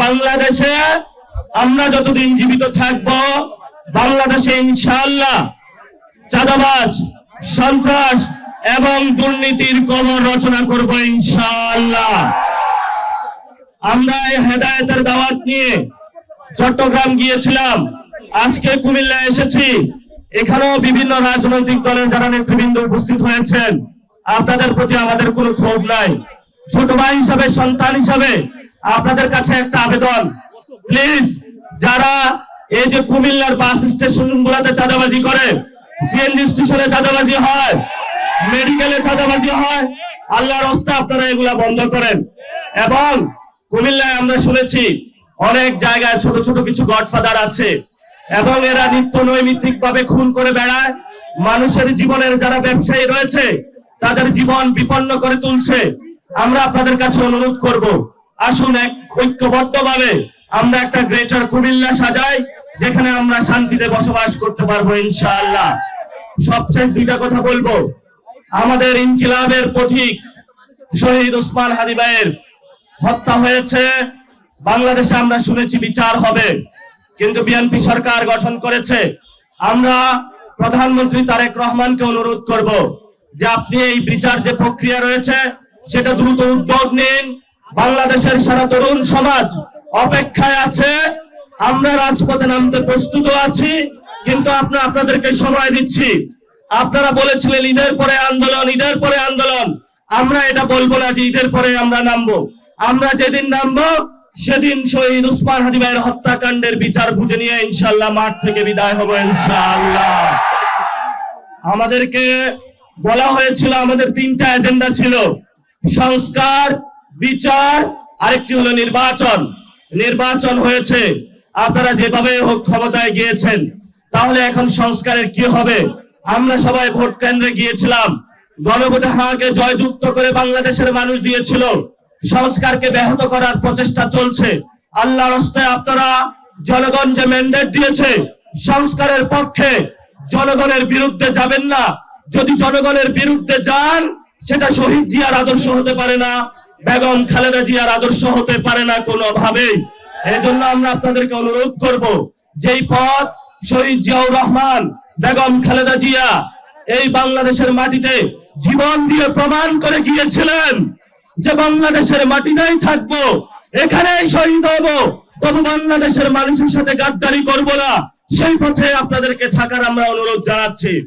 বাংলাদেশে আমরা যতদিন জীবিত থাকব, বাংলাদেশে ইনশাআল্লাহ চাঁদাবাজ, সন্ত্রাস এবং দুর্নীতির কবর রচনা করব ইনশাআল্লাহ। আমরা এই হেদায়েতের দাওয়াত নিয়ে চট্টগ্রাম গিয়েছিলাম, আজকে কুমিল্লা এসেছি। এখানেও বিভিন্ন রাজনৈতিক দলের যারা নেতৃবৃন্দ উপস্থিত হয়েছেন, আপনাদের প্রতি আমাদের কোনো ক্ষোভ নাই। ছোট ভাই হিসাবে, সন্তান হিসাবে আপনাদের কাছে একটা আবেদন, প্লিজ যারা এই যে কুমিল্লার বাস স্টেশন গুলাতে চাঁদাবাজি করে, সিএনজি স্টেশনে চাঁদাবাজি হয়, মেডিকেলে চাঁদাবাজি হয়, আল্লাহর রাস্তা আপনারা এগুলা বন্ধ করেন। এবং কুমিল্লায় আমরা শুনেছি অনেক জায়গায় ছোট ছোট কিছু গডফাদার আছে এবং এরা নিত্য নৈমিত্তিক ভাবে খুন করে বেড়ায়, মানুষের জীবনের যারা ব্যবসায়ী রয়েছে তাদের জীবন বিপন্ন করে তুলছে। আমরা আপনাদের কাছে অনুরোধ করব, আসুন এক ঐক্যবদ্ধভাবে আমরা একটা গ্রেটার কুমিল্লা সাজাই, যেখানে আমরা শান্তিতে বসবাস করতে পারবো ইনশাআল্লাহ। সবশেষ দুইটা কথা বলবো, আমাদের ইনকিলাবের পথিক শহীদ ওসমান হাদী ভাইয়ের হত্যা হয়েছে, বাংলাদেশে আমরা শুনেছি বিচার হবে, কিন্তু বিএনপি সরকার গঠন করেছে। আমরা প্রধানমন্ত্রী তারেক রহমানকে অনুরোধ করব যে আপনি এই বিচার যে প্রক্রিয়া রয়েছে সেটা দ্রুত উদ্যোগ নিন। বাংলাদেশের সারা তরুণ সমাজ অপেক্ষায় আছে, আমরা রাজপথে নামতে প্রস্তুত আছি, কিন্তু আপনাদেরকে সময় দিচ্ছি। আপনারা বলেছিলেন ঈদের পরে আন্দোলন, ঈদের পরে আন্দোলন। আমরা এটা বলবো না যে ঈদের পরে আমরা নামবো। আমরা যেদিন নামবো সেদিন শহীদ ওসমান হাদী ভাইয়ের হত্যাকাণ্ডের বিচার বুঝে নিয়ে ইনশাআল্লাহ মাঠ থেকে বিদায় হবো ইনশাআল্লাহ। আমাদেরকে বলা হয়েছিল আমাদের তিনটা এজেন্ডা ছিল, সংস্কার, বিচার, আরেকটি হলো নির্বাচন। নির্বাচন হয়েছে, আপনারা যেভাবে হোক ক্ষমতায় গিয়েছেন, তাহলে এখন সংস্কারের কি হবে? আমরা সবাই ভোট কেন্দ্রে গিয়েছিলাম, গণভোটে হাকে জয়যুক্ত করে বাংলাদেশের মানুষ দিয়েছিল। সংস্কারকে ব্যাহত করার প্রচেষ্টা চলছে। আল্লাহর রাস্তায় আপনারা জনগণ যে ম্যান্ডেট দিয়েছে সংস্কারের পক্ষে, জনগণের বিরুদ্ধে যাবেন না। যদি জনগণের বিরুদ্ধে যান সেটা শহীদ জিয়ার আদর্শ হতে পারে না, বেগম খালেদা জিয়ার আদর্শ হতে পারে না কোনোভাবেই। এজন্য আমরা আপনাদেরকে অনুরোধ করব, যেই পথ শহীদ জিয়াউর রহমান, বেগম খালেদা জিয়া এই বাংলাদেশের মাটিতে জীবন দিয়ে প্রমাণ করে গিয়েছিলেন যে বাংলাদেশের মাটিতেই থাকবো, এখানেই শহীদ হব, তবু বাংলাদেশের মানুষের সাথে গাদ্দারি করব না, সেই পথে আপনাদেরকে থাকার আমরা অনুরোধ জানাচ্ছি।